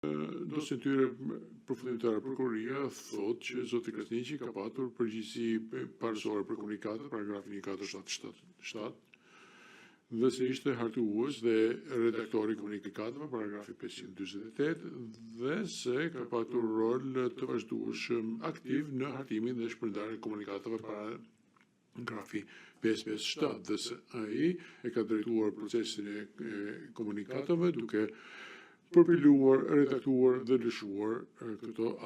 Dosjen e tyre përfundimtare prokuroria thotë që zoti Krasniqi ka patur përgjegjësi parësore për komunikatet, paragrafin 1477, dhe se ishte hartues dhe redaktori i komunikateve, paragrafi 548, dhe se ka patur rol të vazhdueshëm aktiv në hartimin dhe shpërndarjen e komunikateve paragrafi 557, dhe se ai e ka drejtuar procesin e komunikateve duke përpiluar, redaktuar dhe lëshuar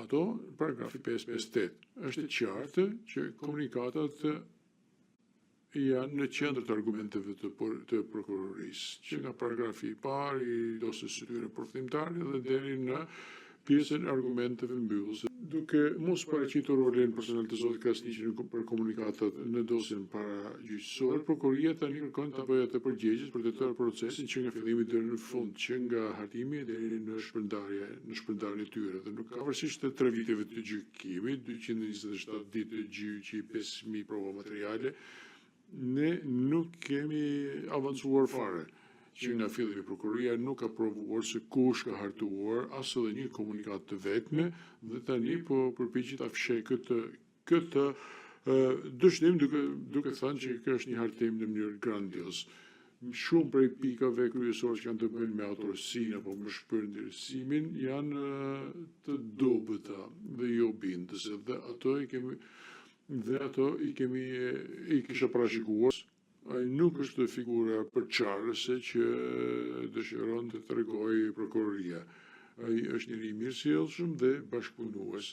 ato paragrafi 558. Është qartë që komunikatat janë në qendër të argumenteve të prokurorisë, që nga paragrafi i parë i dosjes së tyre përfundimtare dhe deri në pjesën e argumenteve mbyllëse, duke mos paraqitur rolin personal të zotit Krasniqi për komunikatat në dosjen paragjyqësore. Prokuroria tani kërkon të bëjë të përgjegjës për të tërë procesin që nga fillimi deri në fund, që nga hartimi deri në shpërndarjen e tyre. Dhe nuk ka pavarësisht të 3 viteve të gjykimit, 227 ditë të gjyqi, 5.000 prova materiale, ne nuk kemi avancuar fare, që nga fillimi prokuroria nuk ka provuar se kush ka hartuar as edhe një komunikat të vetme, dhe tani po përpiqet ta fshehë këtë dëshnim duke thënë që kjo është një hartim në mënyrë grandioz. Shumë prej pikave kryesore që kanë të bëjnë me autorsinë apo me shpërndarësimin janë të dobëta dhe jo bindëse, dhe ato i kisha parashikuar. Ai nuk është figura përçarëse që dëshiron të tregojë prokuroria. Ai është njëri i mirësjellshëm dhe bashkëpunues.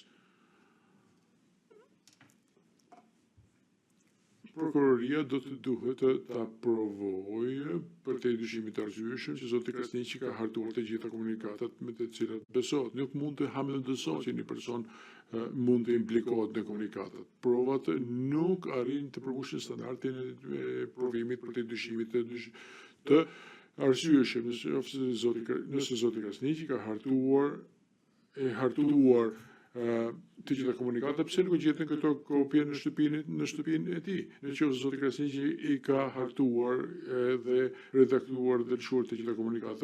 Prokuroria duhet ta provojë për te dyshimit të arsyeshëm që zoti Krasniqi ka hartuar të gjitha komunikatat me të cilat besohet. Nuk mund të hamendësohet që një person mund të implikohet në komunikatat. Provat nuk arrin të përmbushin standardin e provimit për te dyshimit të arsyeshëm, nëse zoti Krasniqi ka hartuar të gjitha komunikatat, pse nuk gjetën këto kopje në shtëpinë e tij? Nëse zoti Krasniqi i ka hartuar dhe redaktuar dhe lëshuar të gjitha komunikatat